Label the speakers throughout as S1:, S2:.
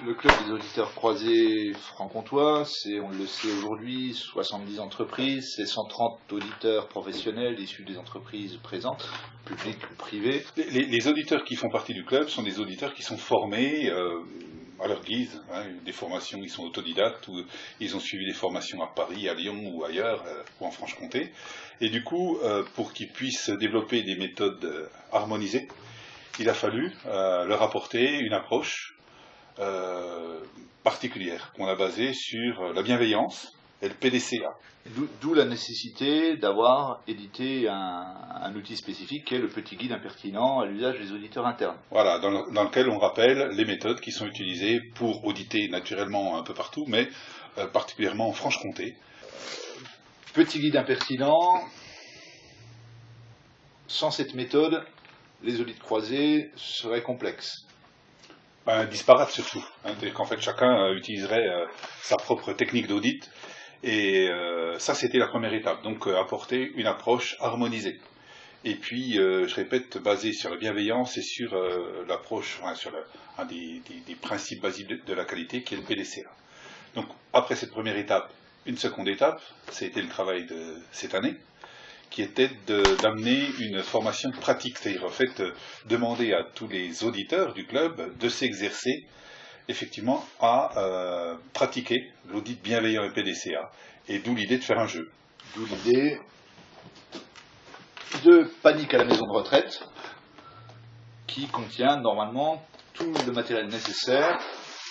S1: Le club des auditeurs croisés franc-comtois, c'est, on le sait aujourd'hui, 70 entreprises, c'est 130 auditeurs professionnels issus des entreprises présentes, publiques ou privées.
S2: Les auditeurs qui font partie du club sont des auditeurs qui sont formés à leur guise, hein, des formations, ils sont autodidactes, ou ils ont suivi des formations à Paris, à Lyon ou ailleurs, ou en Franche-Comté. Et du coup, pour qu'ils puissent développer des méthodes harmonisées, il a fallu leur apporter une approche particulière qu'on a basée sur la bienveillance et le PDCA.
S1: D'où la nécessité d'avoir édité un outil spécifique qui est le petit guide impertinent à l'usage des auditeurs internes.
S2: Voilà, dans lequel on rappelle les méthodes qui sont utilisées pour auditer naturellement un peu partout, mais particulièrement en Franche-Comté.
S1: Petit guide impertinent, sans cette méthode, les audits croisés seraient complexes.
S2: Disparate surtout, hein, c'est-à-dire qu'en fait chacun utiliserait sa propre technique d'audit, et ça c'était la première étape, donc apporter une approche harmonisée. Et puis, je répète, basée sur la bienveillance et sur l'approche, enfin, sur un des principes basiques de la qualité qui est le PDCA. Donc après cette première étape, une seconde étape, c'était le travail de cette année, qui était d'amener une formation pratique, c'est-à-dire en fait demander à tous les auditeurs du club de s'exercer effectivement à pratiquer l'audit bienveillant et PDCA, et d'où l'idée de faire un jeu.
S1: D'où l'idée de Panique à la maison de retraite, qui contient normalement tout le matériel nécessaire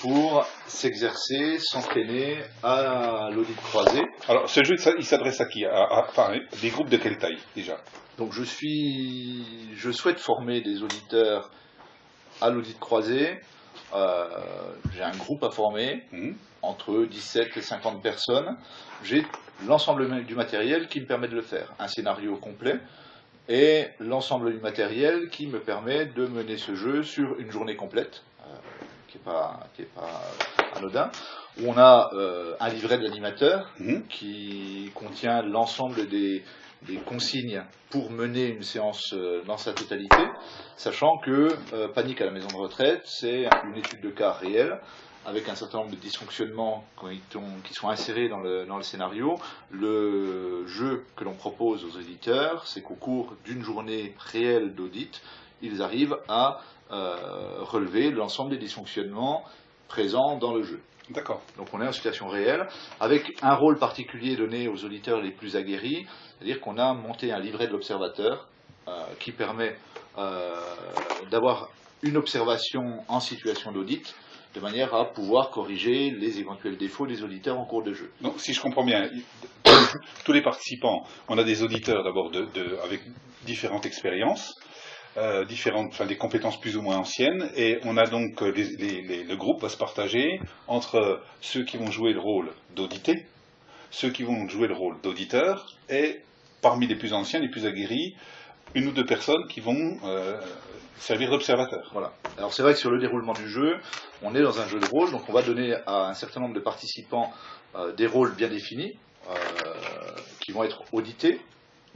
S1: pour s'exercer, s'entraîner à l'audit croisé.
S2: Alors, ce jeu, il s'adresse à qui? Enfin, des groupes de quelle taille, déjà?
S1: Donc, je souhaite former des auditeurs à l'audit croisé. J'ai un groupe à former, entre 17 et 50 personnes. J'ai l'ensemble du matériel qui me permet de le faire. Un scénario complet et l'ensemble du matériel qui me permet de mener ce jeu sur une journée complète. Qui est pas anodin, où on a un livret de l'animateur qui contient l'ensemble des consignes pour mener une séance dans sa totalité, sachant que Panique à la maison de retraite, c'est une étude de cas réelle, avec un certain nombre de dysfonctionnements qui sont insérés dans le scénario. Le jeu que l'on propose aux auditeurs, c'est qu'au cours d'une journée réelle d'audit, ils arrivent à relever l'ensemble des dysfonctionnements présents dans le jeu.
S2: D'accord.
S1: Donc on est en situation réelle, avec un rôle particulier donné aux auditeurs les plus aguerris, c'est-à-dire qu'on a monté un livret de l'observateur qui permet d'avoir une observation en situation d'audit, de manière à pouvoir corriger les éventuels défauts des auditeurs en cours de jeu.
S2: Donc si je comprends bien, tous les participants, on a des auditeurs d'abord avec différentes expériences, des compétences plus ou moins anciennes, et on a donc le groupe va se partager entre ceux qui vont jouer le rôle d'audité, ceux qui vont jouer le rôle d'auditeur, et parmi les plus anciens, les plus aguerris, une ou deux personnes qui vont servir d'observateurs.
S1: Voilà. Alors c'est vrai que sur le déroulement du jeu, on est dans un jeu de rôle, donc on va donner à un certain nombre de participants des rôles bien définis, qui vont être audités.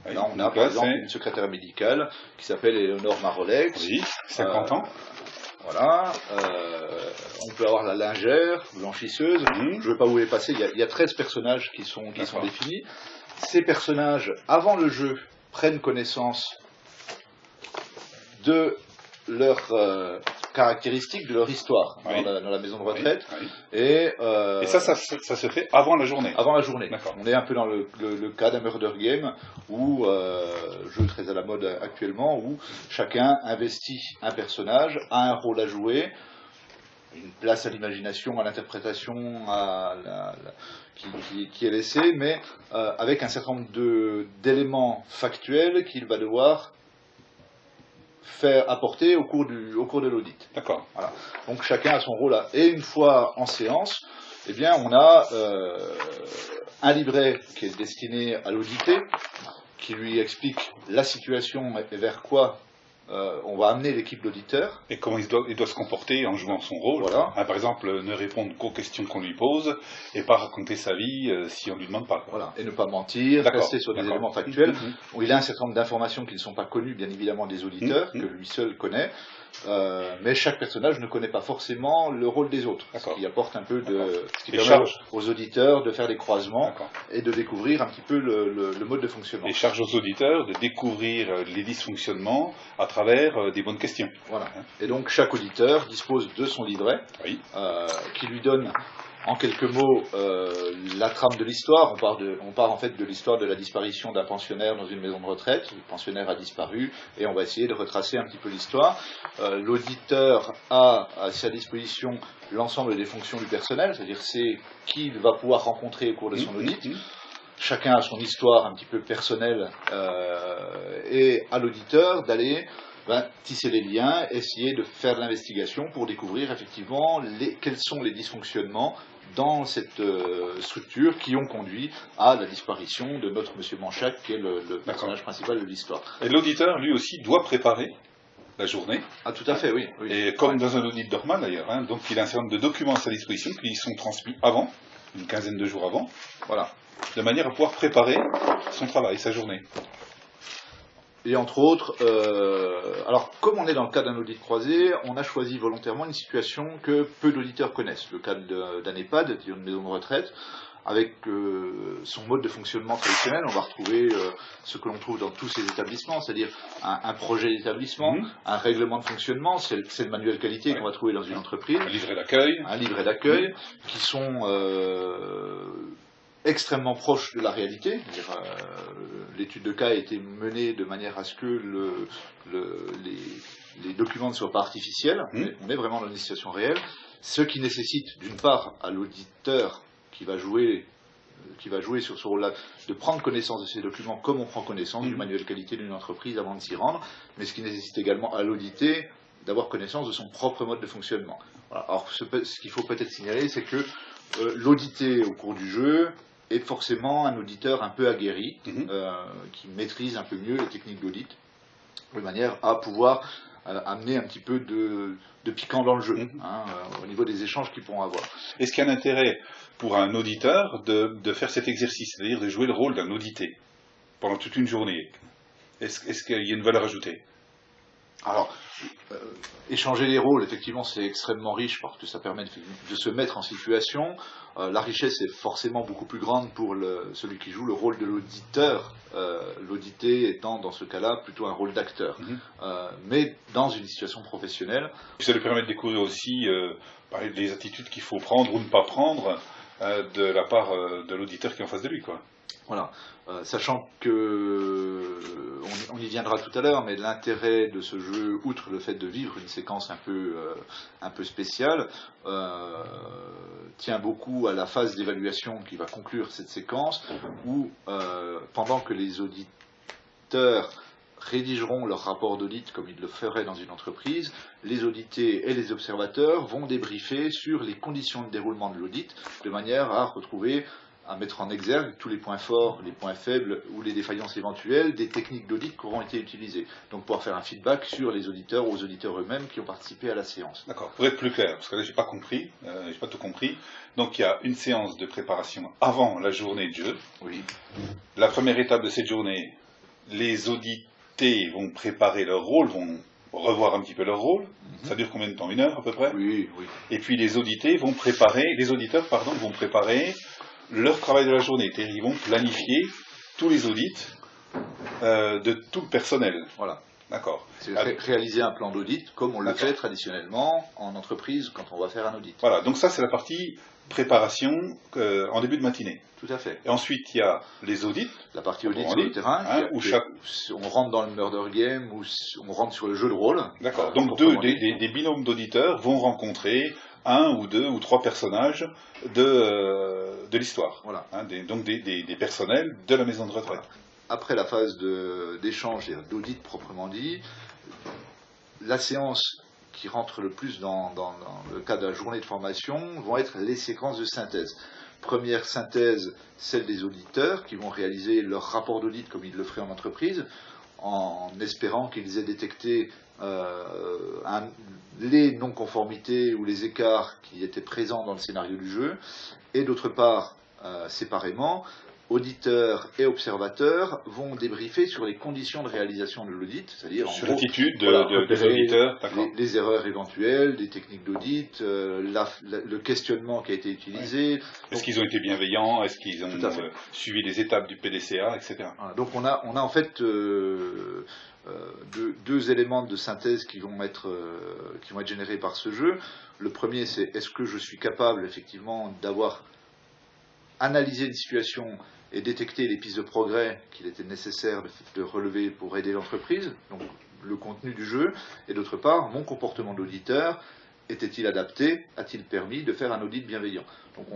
S1: Là, on a par exemple une secrétaire médicale qui s'appelle Éléonore Marolex.
S2: Oui, 50 ans.
S1: Voilà. On peut avoir la lingère, blanchisseuse. Je ne vais pas vous les passer. Il y a 13 personnages qui sont définis. Ces personnages, avant le jeu, prennent connaissance de leurs caractéristiques, de leur histoire dans la maison de retraite. Et
S2: ça se fait avant la journée.
S1: Avant la journée.
S2: On
S1: est un peu dans le cas d'un murder game, où, jeu très à la mode actuellement, où chacun investit un personnage, a un rôle à jouer, une place à l'imagination, à l'interprétation qui est laissée, mais avec un certain nombre d'éléments factuels qu'il va devoir faire apporter au cours de l'audit.
S2: D'accord.
S1: Voilà. Donc chacun a son rôle là. Et une fois en séance, eh bien on a un livret qui est destiné à l'auditer, qui lui explique la situation et vers quoi on va amener l'équipe d'auditeurs.
S2: Et comment il doit se comporter en jouant son rôle.
S1: Voilà.
S2: Par exemple, ne répondre qu'aux questions qu'on lui pose et pas raconter sa vie si on ne lui demande pas.
S1: Voilà. Et ne pas mentir, rester sur des éléments factuels. Où il a un certain nombre d'informations qui ne sont pas connues, bien évidemment, des auditeurs, que lui seul connaît. mais chaque personnage ne connaît pas forcément le rôle des autres, ce qui apporte un peu ce qui permet aux auditeurs de faire des croisements et de découvrir un petit peu le mode de fonctionnement.
S2: Et charge aux auditeurs de découvrir les dysfonctionnements à travers des bonnes questions.
S1: Voilà. Et donc chaque auditeur dispose de son livret qui lui donne en quelques mots, la trame de l'histoire. On part en fait de l'histoire de la disparition d'un pensionnaire dans une maison de retraite. Le pensionnaire a disparu et on va essayer de retracer un petit peu l'histoire. L'auditeur a à sa disposition l'ensemble des fonctions du personnel, c'est-à-dire c'est qui il va pouvoir rencontrer au cours de son audit. Chacun a son histoire un petit peu personnelle et à l'auditeur d'aller tisser les liens, essayer de faire de l'investigation pour découvrir effectivement quels sont les dysfonctionnements dans cette structure qui ont conduit à la disparition de notre monsieur Manchac, qui est le personnage principal de l'histoire.
S2: Et l'auditeur, lui aussi, doit préparer la journée.
S1: Ah, tout à fait, oui.
S2: Et comme dans un audit normal d'ailleurs, donc il a un certain nombre de documents à sa disposition qui sont transmis avant, une quinzaine de jours avant, de manière à pouvoir préparer son travail, sa journée.
S1: Et entre autres, alors comme on est dans le cas d'un audit croisé, on a choisi volontairement une situation que peu d'auditeurs connaissent, le cas d'un EHPAD, d'une maison de retraite, avec son mode de fonctionnement traditionnel. On va retrouver ce que l'on trouve dans tous ces établissements, c'est-à-dire un projet d'établissement, un règlement de fonctionnement, c'est le manuel qualité qu'on va trouver dans une entreprise, un livret d'accueil, qui sont extrêmement proche de la réalité. L'étude de cas a été menée de manière à ce que les documents ne soient pas artificiels. On est vraiment dans une situation réelle, ce qui nécessite d'une part à l'auditeur qui va jouer sur ce rôle-là, de prendre connaissance de ces documents comme on prend connaissance du manuel qualité d'une entreprise avant de s'y rendre, mais ce qui nécessite également à l'audité d'avoir connaissance de son propre mode de fonctionnement. Voilà. Alors ce qu'il faut peut-être signaler, c'est que l'audité au cours du jeu est forcément un auditeur un peu aguerri, qui maîtrise un peu mieux les techniques d'audit, de manière à pouvoir amener un petit peu de piquant dans le jeu, au niveau des échanges qu'ils pourront avoir.
S2: Est-ce qu'il y a un intérêt pour un auditeur de faire cet exercice, c'est-à-dire de jouer le rôle d'un audité pendant toute une journée? Est-ce qu'il y a une valeur ajoutée?
S1: Alors, échanger les rôles, effectivement, c'est extrêmement riche parce que ça permet de se mettre en situation. La richesse est forcément beaucoup plus grande pour celui qui joue le rôle de l'auditeur, l'audité étant dans ce cas-là plutôt un rôle d'acteur, mais dans une situation professionnelle.
S2: Ça lui permet de découvrir aussi des attitudes qu'il faut prendre ou ne pas prendre de la part de l'auditeur qui est en face de lui, quoi.
S1: Voilà, sachant que, on y viendra tout à l'heure, mais l'intérêt de ce jeu, outre le fait de vivre une séquence un peu spéciale, tient beaucoup à la phase d'évaluation qui va conclure cette séquence, où pendant que les auditeurs rédigeront leur rapport d'audit comme ils le feraient dans une entreprise, les audités et les observateurs vont débriefer sur les conditions de déroulement de l'audit, de manière à mettre en exergue tous les points forts, les points faibles ou les défaillances éventuelles des techniques d'audit qui auront été utilisées. Donc pouvoir faire un feedback sur les auditeurs ou aux auditeurs eux-mêmes qui ont participé à la séance.
S2: D'accord, pour être plus clair, parce que là j'ai pas compris, j'ai pas tout compris. Donc il y a une séance de préparation avant la journée de jeu.
S1: Oui.
S2: La première étape de cette journée, les audités vont préparer leur rôle, vont revoir un petit peu leur rôle. Ça dure combien de temps? 1 heure à peu près?
S1: Oui.
S2: Et puis les auditeurs vont préparer leur travail de la journée, c'est-à-dire ils vont planifier tous les audits de tout le personnel.
S1: Voilà.
S2: D'accord.
S1: C'est réaliser un plan d'audit comme on le fait traditionnellement en entreprise quand on va faire un audit.
S2: Voilà, donc ça c'est la partie préparation en début de matinée.
S1: Tout à fait.
S2: Et ensuite il y a les audits.
S1: La partie audit sur le terrain, on rentre dans le murder game ou on rentre sur le jeu de rôle.
S2: D'accord, donc des binômes d'auditeurs vont rencontrer 1 ou 2 ou 3 personnages de l'histoire,
S1: voilà.
S2: Donc des personnels de la maison de retraite.
S1: Voilà. Après la phase d'échange et d'audit proprement dit, la séance qui rentre le plus dans le cadre de la journée de formation vont être les séquences de synthèse. Première synthèse, celle des auditeurs qui vont réaliser leur rapport d'audit comme ils le feraient en entreprise, en espérant qu'ils aient détecté les non-conformités ou les écarts qui étaient présents dans le scénario du jeu, et d'autre part, séparément, auditeurs et observateurs vont débriefer sur les conditions de réalisation de l'audit, c'est-à-dire
S2: sur l'attitude des auditeurs,
S1: les erreurs éventuelles, des techniques d'audit, le questionnement qui a été utilisé.
S2: Est-ce qu'ils ont été bienveillants, est-ce qu'ils ont suivi les étapes du PDCA, etc.
S1: Voilà, donc on a en fait deux éléments de synthèse qui vont être générés par ce jeu. Le premier, c'est est-ce que je suis capable effectivement d'avoir analysé une situation et détecter les pistes de progrès qu'il était nécessaire de relever pour aider l'entreprise, donc le contenu du jeu, et d'autre part, mon comportement d'auditeur, était-il adapté, a-t-il permis de faire un audit bienveillant. Donc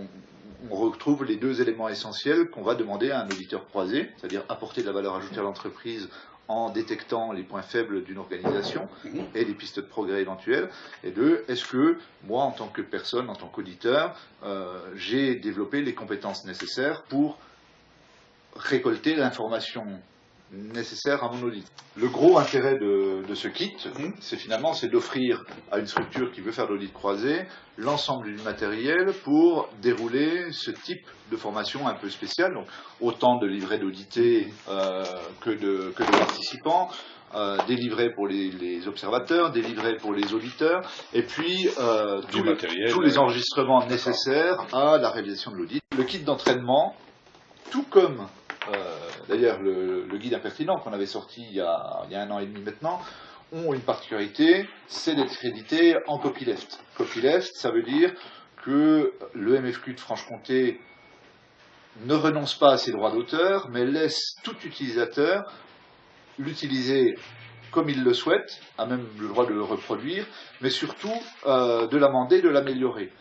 S1: on retrouve les deux éléments essentiels qu'on va demander à un auditeur croisé, c'est-à-dire apporter de la valeur ajoutée à l'entreprise en détectant les points faibles d'une organisation et les pistes de progrès éventuelles. Et deux, est-ce que moi, en tant que personne, en tant qu'auditeur, j'ai développé les compétences nécessaires pour récolter l'information nécessaire à mon audit. Le gros intérêt de ce kit, c'est d'offrir à une structure qui veut faire de l'audit croisé l'ensemble du matériel pour dérouler ce type de formation un peu spéciale, donc autant de livrets d'audités que de participants, des livrets pour les observateurs, des livrets pour les auditeurs, et puis tous les enregistrements nécessaires à la réalisation de l'audit. Le kit d'entraînement, tout comme d'ailleurs le guide impertinent qu'on avait sorti il y a 1 an et demi maintenant, ont une particularité, c'est d'être édité en copyleft. Copyleft, ça veut dire que le MFQ de Franche-Comté ne renonce pas à ses droits d'auteur, mais laisse tout utilisateur l'utiliser comme il le souhaite, a même le droit de le reproduire, mais surtout de l'amender, de l'améliorer.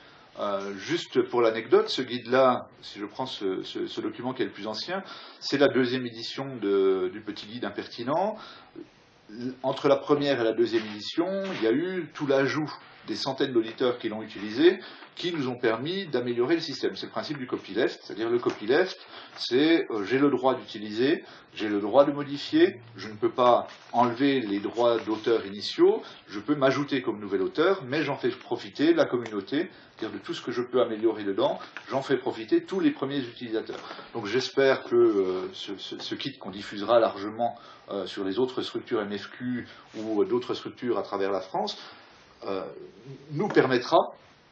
S1: Juste pour l'anecdote, ce guide-là, si je prends ce document qui est le plus ancien, c'est la 2e édition du petit guide impertinent. Entre la première et la 2e édition, il y a eu tout l'ajout des centaines d'auditeurs qui l'ont utilisé, qui nous ont permis d'améliorer le système. C'est le principe du copyleft, c'est-à-dire le copyleft, c'est j'ai le droit d'utiliser, j'ai le droit de modifier, je ne peux pas enlever les droits d'auteur initiaux, je peux m'ajouter comme nouvel auteur, mais j'en fais profiter la communauté, c'est-à-dire de tout ce que je peux améliorer dedans, j'en fais profiter tous les premiers utilisateurs. Donc j'espère que ce kit qu'on diffusera largement sur les autres structures MFQ ou d'autres structures à travers la France, nous permettra,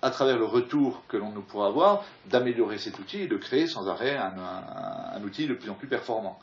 S1: à travers le retour que l'on nous pourra avoir, d'améliorer cet outil et de créer sans arrêt un outil de plus en plus performant.